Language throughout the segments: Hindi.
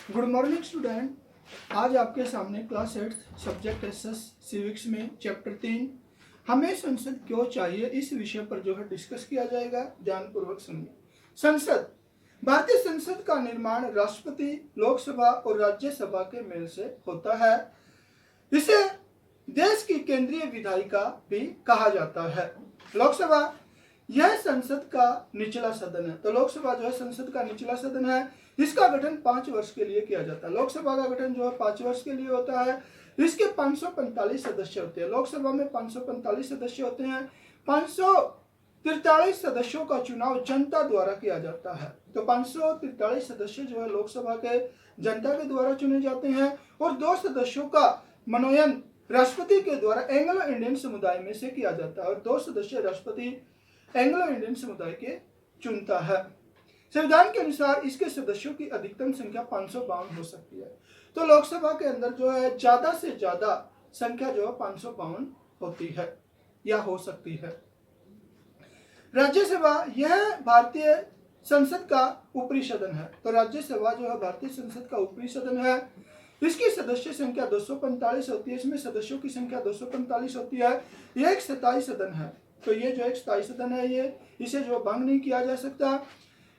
Good morning student. आज आपके सामने क्लास 8 सब्जेक्ट एसएस सिविक्स में चैप्टर 3 हमें संसद क्यों चाहिए इस विषय पर जो है डिस्कस किया जाएगा। ध्यानपूर्वक सुनिए। संसद, भारतीय संसद का निर्माण राष्ट्रपति, लोकसभा और राज्यसभा के मेल से होता है। इसे देश की केंद्रीय विधायिका भी कहा जाता है। लोकसभा यह संसद का निचला सदन है। तो लोकसभा जो है संसद का निचला सदन है। इसका गठन 5 वर्ष के लिए किया जाता है। लोकसभा का गठन जो है 5 वर्ष के लिए होता है। इसके 545 सदस्य होते हैं। लोकसभा में 545 सदस्य होते हैं। 543 सदस्यों का चुनाव जनता द्वारा किया जाता है। तो 543 सदस्य जो है लोकसभा के जनता के द्वारा चुने जाते हैं और 2 सदस्यों का मनोनयन राष्ट्रपति के द्वारा एंग्लो इंडियन समुदाय में से किया जाता है और 2 सदस्य राष्ट्रपति एंग्लो इंडियन समुदाय के चुनता है। संविधान के अनुसार इसके सदस्यों की अधिकतम संख्या 552 हो सकती है। तो लोकसभा के अंदर जो है ज्यादा से ज्यादा संख्या जो है 552 होती है या हो सकती है। राज्यसभा यह भारतीय संसद का ऊपरी सदन है। तो राज्यसभा जो है भारतीय संसद का ऊपरी सदन है। इसकी सदस्य संख्या 245 होती है। इसमें सदस्यों की संख्या 245 होती है। यह एक स्थायी सदन है। तो ये जो एक स्थायी सदन है, ये इसे जो भंग नहीं किया जा सकता।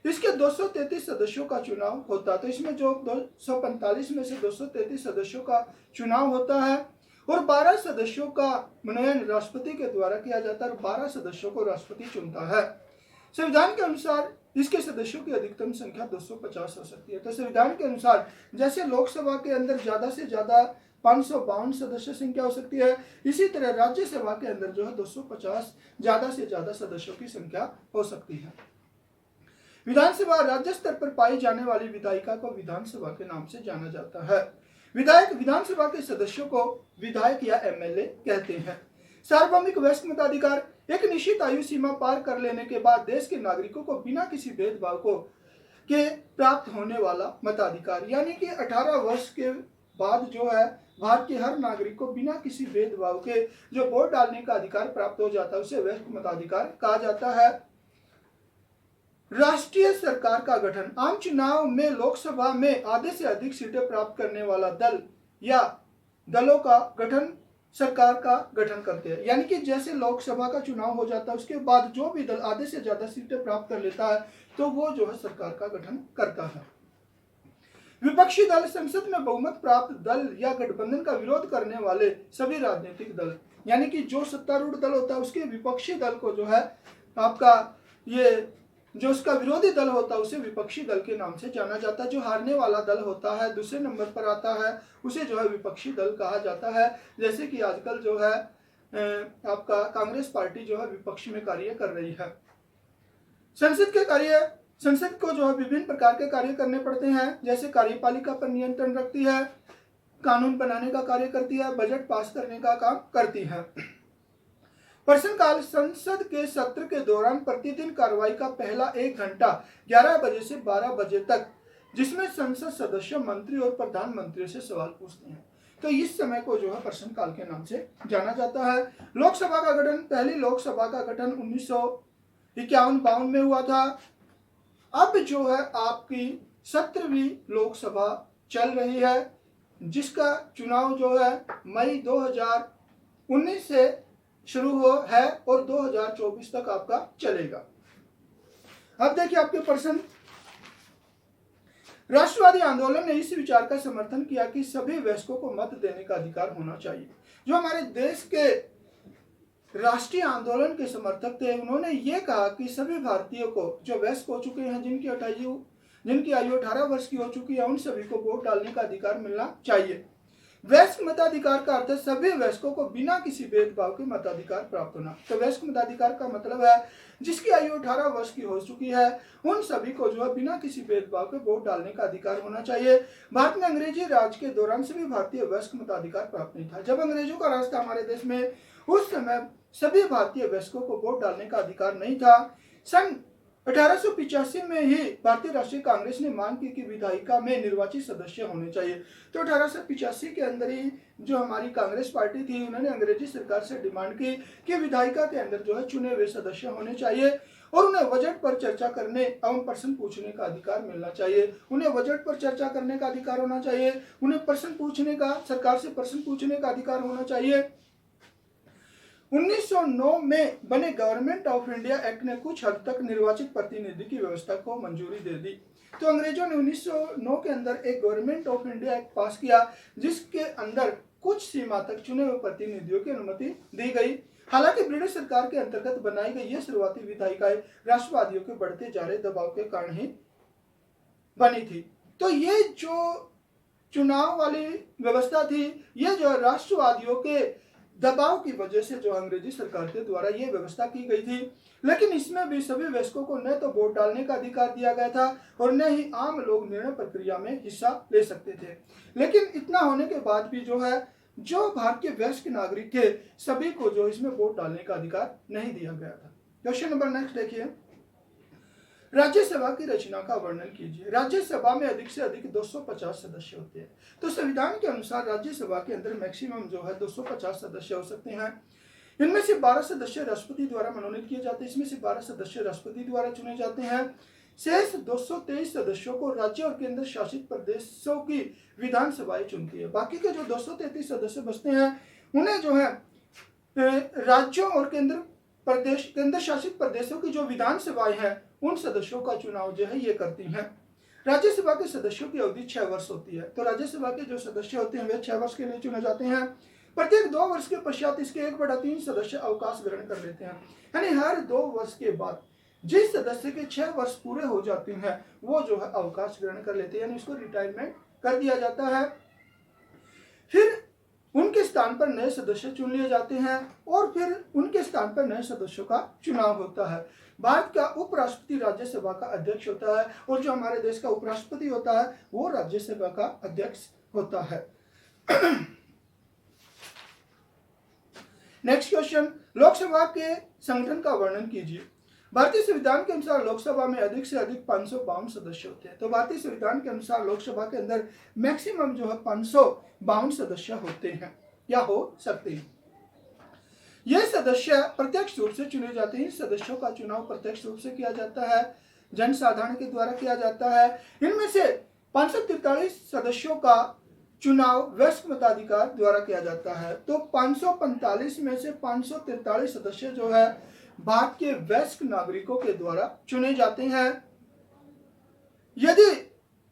इसके 233 सदस्यों का चुनाव होता है। तो इसमें जो 245 में से 233 सदस्यों का चुनाव होता है और 12 सदस्यों का मनोनयन राष्ट्रपति के द्वारा किया जाता है और 12 सदस्यों को राष्ट्रपति चुनता है। संविधान के अनुसार इसके सदस्यों की अधिकतम संख्या 250 हो सकती है। तो संविधान के अनुसार जैसे लोकसभा के अंदर ज्यादा से ज्यादा 552 सदस्य संख्या हो सकती है, इसी तरह राज्यसभा के अंदर जो है 250 ज्यादा से ज्यादा सदस्यों की संख्या हो सकती है। विधानसभा राज्य स्तर पर पाई जाने वाली विधायिका को विधानसभा के नाम से जाना जाता है। विधायक विधानसभा के सदस्यों को विधायक या एमएलए कहते हैं। सार्वभौमिक वयस्क मताधिकार, एक निश्चित आयु सीमा पार कर लेने के बाद देश के नागरिकों को बिना किसी भेदभाव के प्राप्त होने वाला मताधिकार, यानी कि 18 वर्ष के बाद जो है भारत के हर नागरिक को बिना किसी भेदभाव के जो वोट डालने का अधिकार प्राप्त हो जाता है उसे वयस्क मताधिकार कहा जाता है। राष्ट्रीय सरकार का गठन, आम चुनाव में लोकसभा में आधे से अधिक सीटें प्राप्त करने वाला दल या दलों का गठन सरकार का गठन करते हैं। यानी कि जैसे लोकसभा का चुनाव हो जाता है उसके बाद जो भी दल आधे से ज्यादा सीटें प्राप्त कर लेता है तो वो जो है सरकार का गठन करता है। विपक्षी दल, संसद में बहुमत प्राप्त दल या गठबंधन का विरोध करने वाले सभी राजनीतिक दल, यानी कि जो सत्तारूढ़ दल होता है उसके विपक्षी दल को जो है आपका ये जो उसका विरोधी दल होता है उसे विपक्षी दल के नाम से जाना जाता है। जो हारने वाला दल होता है दूसरे नंबर पर आता है उसे जो है विपक्षी दल कहा जाता है। जैसे कि आजकल जो है आपका कांग्रेस पार्टी जो है विपक्ष में कार्य कर रही है। संसद को जो है विभिन्न प्रकार के कार्य करने पड़ते हैं। जैसे कार्यपालिका पर नियंत्रण रखती है, कानून बनाने का कार्य करती है, बजट पास करने का काम करती है। प्रश्नकाल, संसद के सत्र के दौरान प्रतिदिन कार्रवाई का पहला 1 घंटा 11 बजे से 12 बजे तक, जिसमें संसद सदस्य मंत्री और प्रधानमंत्री से सवाल पूछते हैं। तो इस समय को जो है प्रश्नकाल के नाम से जाना जाता है। लोकसभा का गठन, पहली लोकसभा का गठन 1951-52 में हुआ था। अब जो है आपकी 17वीं लोकसभा चल रही है जिसका चुनाव जो है मई 2019 से शुरू है और 2024 तक आपका चलेगा। अब देखिए आपके प्रश्न। राष्ट्रवादी आंदोलन ने इस विचार का समर्थन किया कि सभी वयस्कों को मत देने का अधिकार होना चाहिए। जो हमारे देश के राष्ट्रीय आंदोलन के समर्थक थे उन्होंने ये कहा कि सभी भारतीयों को जो वयस्क हो चुके हैं, जिनकी आयु 18 वर्ष की हो चुकी है, उन सभी को वोट डालने का अधिकार मिलना चाहिए। वयस्क मताधिकार का अर्थ है सभी वयस्कों को बिना किसी भेदभाव के मताधिकार प्राप्त होना। तो वयस्क मताधिकार का मतलब है जिसकी आयु 18 वर्ष की हो चुकी है उन सभी को जो है बिना किसी भेदभाव के वोट डालने का अधिकार होना चाहिए। भारत में अंग्रेजी राज के दौरान सभी भारतीय वयस्क मताधिकार प्राप्त नहीं था। जब अंग्रेजों का राज था हमारे देश में उस समय सभी भारतीय वयस्कों को वोट डालने का अधिकार नहीं था। सन 1885 में ही भारतीय राष्ट्रीय कांग्रेस ने मांग की कि विधायिका में निर्वाचित सदस्य होने चाहिए। तो 1885 के अंदर ही जो हमारी कांग्रेस पार्टी थी उन्होंने अंग्रेजी सरकार से डिमांड की कि विधायिका के अंदर जो है चुने हुए सदस्य होने चाहिए और उन्हें बजट पर चर्चा करने एवं प्रश्न पूछने का अधिकार मिलना चाहिए। उन्हें बजट पर चर्चा करने का अधिकार होना चाहिए, उन्हें प्रश्न पूछने का, सरकार से प्रश्न पूछने का अधिकार होना चाहिए। 1909 में बने गवर्नमेंट ऑफ इंडिया एक्ट ने कुछ हद तक निर्वाचित प्रतिनिधि की व्यवस्था को मंजूरी दे दी। तो अंग्रेजों ने 1909 के अंदर एक गवर्नमेंट ऑफ इंडिया एक्ट पास किया, जिसके अंदर कुछ सीमा तक चुने हुए प्रतिनिधियों की अनुमति दी गई। हालांकि ब्रिटिश सरकार के अंतर्गत बनाई गई ये शुरुआती विधायिकाएं राष्ट्रवादियों के बढ़ते जा रहे दबाव के कारण ही बनी थी। तो ये जो चुनाव वाली व्यवस्था थी, ये जो राष्ट्रवादियों के दबाव की वजह से जो अंग्रेजी सरकार के द्वारा ये व्यवस्था की गई थी। लेकिन इसमें भी सभी वयस्कों को न तो वोट डालने का अधिकार दिया गया था और न ही आम लोग निर्णय प्रक्रिया में हिस्सा ले सकते थे। लेकिन इतना होने के बाद भी जो है, जो भारत के वयस्क नागरिक थे, सभी को जो इसमें वोट डालने का अधिकार नहीं दिया गया था। क्वेश्चन नंबर नेक्स्ट देखिए, राज्यसभा की रचना का वर्णन कीजिए। राज्यसभा में अधिक से अधिक 250 सदस्य होते हैं। तो संविधान के अनुसार राज्यसभा के अंदर मैक्सिमम जो है 250 सदस्य हो सकते हैं। इनमें से 12 सदस्य राष्ट्रपति द्वारा मनोनीत किए जाते हैं। इसमें से 12 सदस्य राष्ट्रपति द्वारा चुने जाते हैं। शेष 223 सदस्यों को राज्य और केंद्र शासित प्रदेशों की विधानसभाएं चुनती है। बाकी के जो 233 सदस्य बचते हैं, उन्हें जो है राज्यों और केंद्र शासित प्रदेशों की जो विधानसभाएं हैं, उन सदस्यों का चुनाव जो है ये करती हैं। राज्यसभा के सदस्यों की अवधि 6 वर्ष होती है। तो राज्यसभा के जो सदस्य होते हैं वे 6 वर्ष के लिए चुने जाते हैं। प्रत्येक 2 वर्ष के पश्चात इसके 1/3 सदस्य अवकाश ग्रहण कर लेते हैं। यानी हर 2 वर्ष के बाद जिस सदस्य के 6 वर्ष पूरे हो जाते हैं, वो जो है अवकाश ग्रहण कर लेते हैं, यानी उसको रिटायरमेंट कर दिया जाता है। फिर उनके स्थान पर नए सदस्य चुन लिए जाते हैं और फिर उनके स्थान पर नए सदस्यों का चुनाव होता है। भारत का उपराष्ट्रपति राज्यसभा का अध्यक्ष होता है और जो हमारे देश का उपराष्ट्रपति होता है वो राज्यसभा का अध्यक्ष होता है। नेक्स्ट क्वेश्चन, लोकसभा के संगठन का वर्णन कीजिए। भारतीय संविधान के अनुसार लोकसभा में अधिक से अधिक 552 सदस्य होते हैं। तो भारतीय संविधान के अनुसार लोकसभा के अंदर मैक्सिमम जो है 552 सदस्य होते हैं या हो सकते हैं। ये सदस्य प्रत्यक्ष रूप से चुने जाते हैं। सदस्यों का चुनाव प्रत्यक्ष रूप से किया जाता है, जन साधारण के द्वारा किया जाता है। इनमें से 543 सदस्यों का चुनाव वयस्क मताधिकार द्वारा किया जाता है। तो 545 में से 543 सदस्य जो है भारत के वयस्क नागरिकों के द्वारा चुने जाते हैं। यदि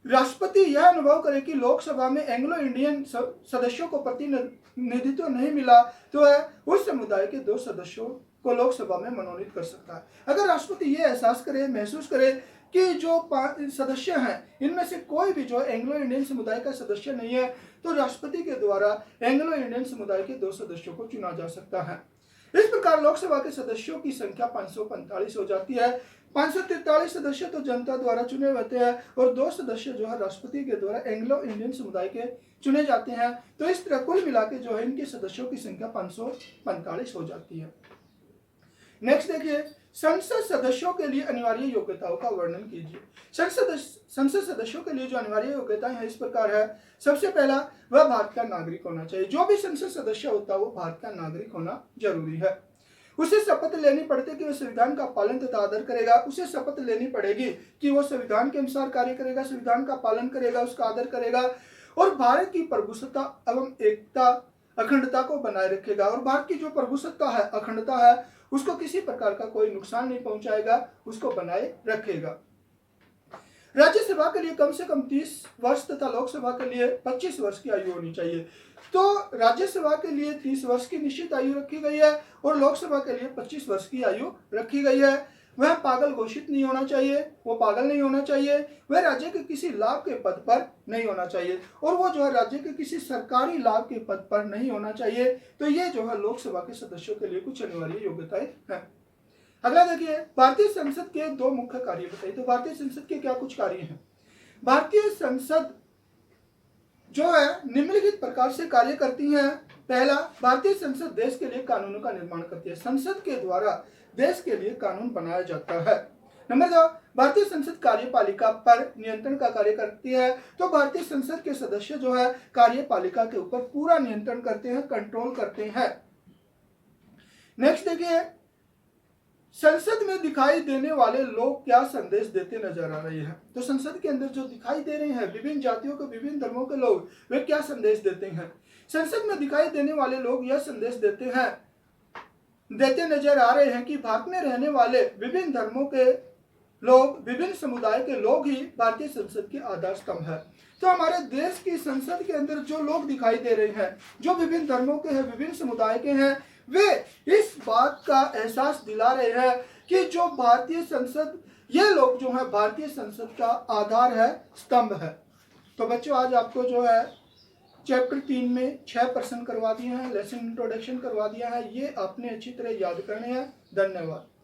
राष्ट्रपति यह अनुभव करे कि लोकसभा में एंग्लो इंडियन सदस्यों को प्रतिनिधित्व नहीं मिला, तो वह उस समुदाय के 2 सदस्यों को लोकसभा में मनोनीत कर सकता है। अगर राष्ट्रपति ये एहसास करे, महसूस करे कि जो सदस्य हैं इनमें से कोई भी जो एंग्लो इंडियन समुदाय का सदस्य नहीं है, तो राष्ट्रपति के द्वारा एंग्लो इंडियन समुदाय के 2 सदस्यों को चुना जा सकता है। इस प्रकार लोकसभा के सदस्यों की संख्या 545 हो जाती है। 543 सदस्य तो जनता द्वारा चुने होते हैं और 2 सदस्य जो है राष्ट्रपति के द्वारा एंग्लो इंडियन समुदाय के चुने जाते हैं। तो इस तरह कुल मिला के जो है इनके सदस्यों की संख्या 545 हो जाती है। नेक्स्ट देखिए, संसद सदस्यों के लिए अनिवार्य योग्यताओं का वर्णन कीजिए। संसद सदस्यों के लिए जो अनिवार्य योग्यताएं हैं इस प्रकार है। सबसे पहला, वह भारत का नागरिक होना चाहिए। जो भी संसद सदस्य होता है वो भारत का नागरिक होना जरूरी है। उसे शपथ लेनी पड़ती है कि वह संविधान का पालन तथा आदर करेगा। उसे शपथ लेनी पड़ेगी कि वो संविधान के अनुसार कार्य करेगा, संविधान का पालन करेगा, उसका आदर करेगा और भारत की प्रभुसत्ता एवं एकता, अखंडता को बनाए रखेगा। और भारत की जो प्रभुसत्ता है, अखंडता है, उसको किसी प्रकार का कोई नुकसान नहीं पहुंचाएगा, उसको बनाए रखेगा। राज्यसभा के लिए कम से कम 30 वर्ष तथा लोकसभा के लिए 25 वर्ष की आयु होनी चाहिए। तो राज्यसभा के लिए 30 वर्ष की निश्चित आयु रखी गई है और लोकसभा के लिए 25 वर्ष की आयु रखी गई है। वह पागल घोषित नहीं होना चाहिए, वो पागल नहीं होना चाहिए, वह राज्य के किसी लाभ के पद पर नहीं होना चाहिए और वो जो है राज्य के किसी सरकारी लाभ के पद पर नहीं होना चाहिए। तो ये जो है लोकसभा के सदस्यों के लिए कुछ अनिवार्य योग्यताएं हैं। अगला देखिए, भारतीय संसद के 2 मुख्य कार्य बताइए। तो भारतीय संसद के क्या कुछ कार्य हैं? भारतीय संसद जो है निम्नलिखित प्रकार से कार्य करती है। पहला, भारतीय संसद देश के लिए कानूनों का निर्माण करती है। संसद के द्वारा देश के लिए कानून बनाया जाता है। नंबर 2, भारतीय संसद कार्यपालिका पर नियंत्रण का कार्य करती है। तो भारतीय संसद के सदस्य जो है कार्यपालिका के ऊपर पूरा नियंत्रण करते हैं, कंट्रोल करते हैं। नेक्स्ट देखिए, संसद में दिखाई देने वाले लोग क्या संदेश देते नजर आ रहे हैं। तो संसद के अंदर जो दिखाई दे रहे हैं विभिन्न जातियों के, विभिन्न धर्मों के लोग, वे क्या संदेश देते हैं। संसद में दिखाई देने वाले लोग यह संदेश देते नजर आ रहे हैं कि भारत में रहने वाले विभिन्न धर्मों के लोग, विभिन्न समुदाय के लोग ही भारतीय संसद के आधार स्तंभ है। तो हमारे देश की संसद के अंदर जो लोग दिखाई दे रहे हैं, जो विभिन्न धर्मों के हैं, विभिन्न समुदाय के हैं, वे इस बात का एहसास दिला रहे हैं कि जो भारतीय संसद, ये लोग जो है भारतीय संसद का आधार है, स्तंभ है। तो बच्चों आज आपको जो है चैप्टर 3 में 6 प्रश्न करवा दिए हैं, लेसन इंट्रोडक्शन करवा दिया है, ये आपने अच्छी तरह याद करने हैं। धन्यवाद।